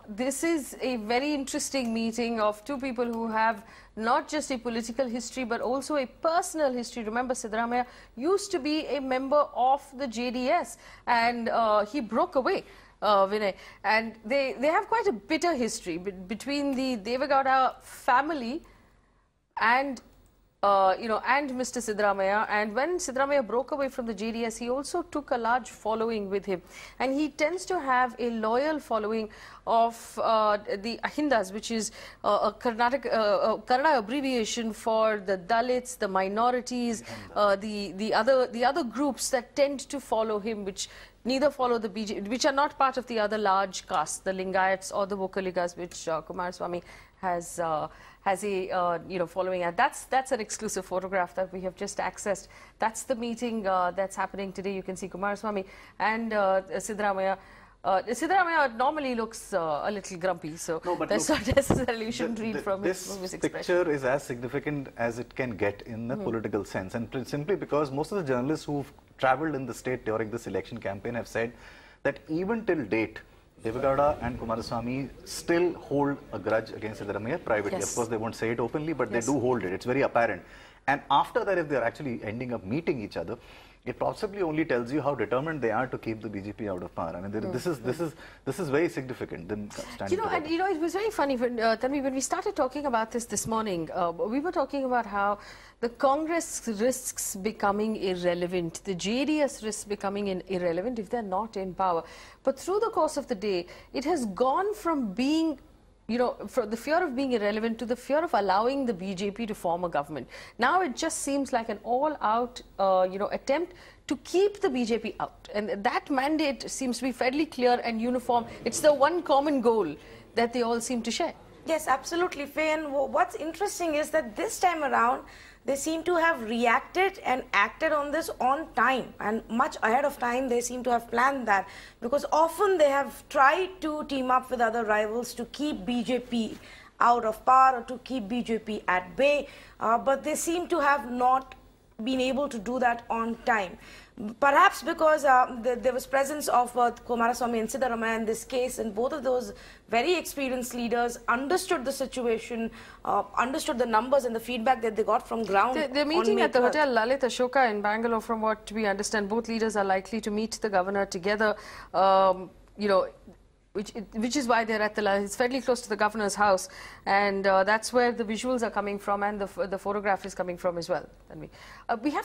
This is a very interesting meeting of two people who have not just a political history but also a personal history. Remember, Siddaramaiah used to be a member of the JDS and he broke away, Vinay. And they have quite a bitter history between the Devagowda family and and Mr. Siddaramaiah. And when Siddaramaiah broke away from the JDS, he also took a large following with him. And he tends to have a loyal following of the Ahindas, which is a Kannada abbreviation for the Dalits, the minorities, the other groups that tend to follow him, which neither follow the BJP, which are not part of the other large castes, the Lingayats or the Vokaligas, which Kumaraswamy has a following. And that's an exclusive photograph that we have just accessed. That's the meeting that's happening today. You can see Kumaraswamy and Siddaramaiah. Siddaramaiah normally looks a little grumpy, so no, that's not necessarily you shouldn't read from his expression. This picture is as significant as it can get in the political sense, and simply because most of the journalists who've travelled in the state during this election campaign have said that even till date, Devagowda and Kumaraswamy still hold a grudge against Siddaramaiah privately. Yes. Of course, they won't say it openly, but they do hold it. It's very apparent. And after that, if they're actually ending up meeting each other, it possibly only tells you how determined they are to keep the BJP out of power. I mean, this is very significant. Them standing together. It was very funny when Tanvi, when we started talking about this morning. We were talking about how the Congress risks becoming irrelevant, the JDS risks becoming irrelevant if they're not in power. But through the course of the day, it has gone from being from the fear of being irrelevant to the fear of allowing the BJP to form a government. Now it just seems like an all-out, attempt to keep the BJP out. And that mandate seems to be fairly clear and uniform. It's the one common goal that they all seem to share. Yes, absolutely, Faye. And what's interesting is that this time around, they seem to have reacted and acted on this on time, and much ahead of time. They seem to have planned that, because often they have tried to team up with other rivals to keep BJP out of power or to keep BJP at bay, but they seem to have not been able to do that on time. Perhaps because there was presence of Kumaraswamy and Siddaramaiah in this case, and both of those very experienced leaders understood the situation, understood the numbers and the feedback that they got from ground. They're meeting at the Hotel Lalit Ashoka in Bangalore, from what we understand. Both leaders are likely to meet the governor together, which is why they're at it's fairly close to the governor's house, and that's where the visuals are coming from, and the photograph is coming from as well. We have